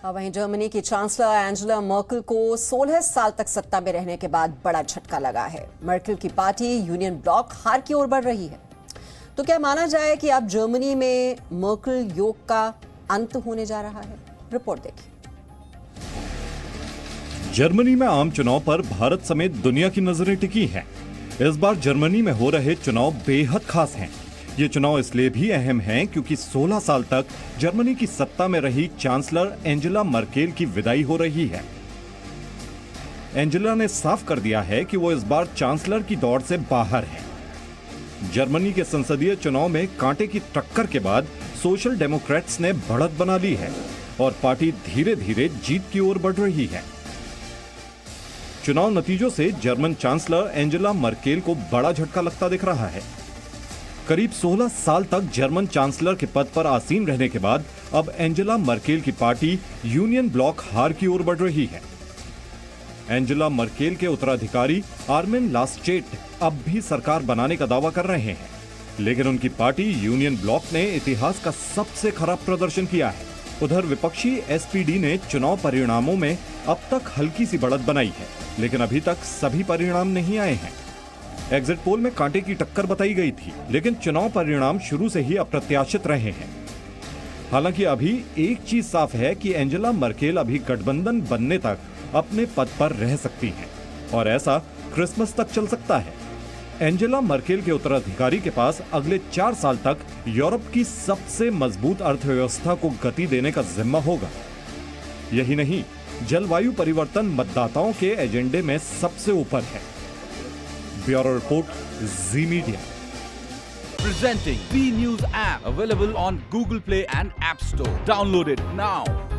वहीं जर्मनी की chancellor Angela Merkel को 16 साल तक सत्ता में रहने के बाद बड़ा झटका लगा है। मर्केल की पार्टी यूनियन ब्लॉक हार की ओर बढ़ रही है। तो क्या माना जाए कि अब जर्मनी में मर्केल योग का अंत होने जा रहा है? रिपोर्ट देखिए। जर्मनी में आम चुनाव पर भारत समेत दुनिया की नजरें टिकी हैं। इस बार जर्मनी में हो रहे चुनाव बेहद खास हैं। ये चुनाव इसलिए भी अहम हैं क्योंकि 16 साल तक जर्मनी की सत्ता में रही चांसलर एंजेला मर्केल की विदाई हो रही है। एंजेला ने साफ कर दिया है कि वो इस बार चांसलर की दौड़ से बाहर है। जर्मनी के संसदीय चुनाव में कांटे की टक्कर के बाद सोशल डेमोक्रेट्स ने बढ़त बना ली है और पार्टी धीरे धीरे जीत की ओर बढ़ रही है। चुनाव नतीजों से जर्मन चांसलर एंजेला मर्केल को बड़ा झटका लगता दिख रहा है। करीब 16 साल तक जर्मन चांसलर के पद पर आसीन रहने के बाद अब एंजेला मर्केल की पार्टी यूनियन ब्लॉक हार की ओर बढ़ रही है। एंजेला मर्केल के उत्तराधिकारी आर्मिन लास्चेट अब भी सरकार बनाने का दावा कर रहे हैं, लेकिन उनकी पार्टी यूनियन ब्लॉक ने इतिहास का सबसे खराब प्रदर्शन किया है। उधर विपक्षी एसपीडी ने चुनाव परिणामों में अब तक हल्की सी बढ़त बनाई है, लेकिन अभी तक सभी परिणाम नहीं आए हैं। एग्जिट पोल में कांटे की टक्कर बताई गई थी, लेकिन चुनाव परिणाम शुरू से ही अप्रत्याशित रहे हैं। हालांकि अभी एक चीज साफ है कि एंजेला मर्केल अभी गठबंधन बनने तक अपने पद पर रह सकती हैं और ऐसा क्रिसमस तक चल सकता है। एंजेला मर्केल के उत्तराधिकारी के पास अगले 4 साल तक यूरोप की सबसे मजबूत अर्थव्यवस्था को गति देने का जिम्मा होगा। यही नहीं, जलवायु परिवर्तन मतदाताओं के एजेंडे में सबसे ऊपर है। Bureau report, ji media. Presenting B News app, available on Google Play and App Store. Download it now.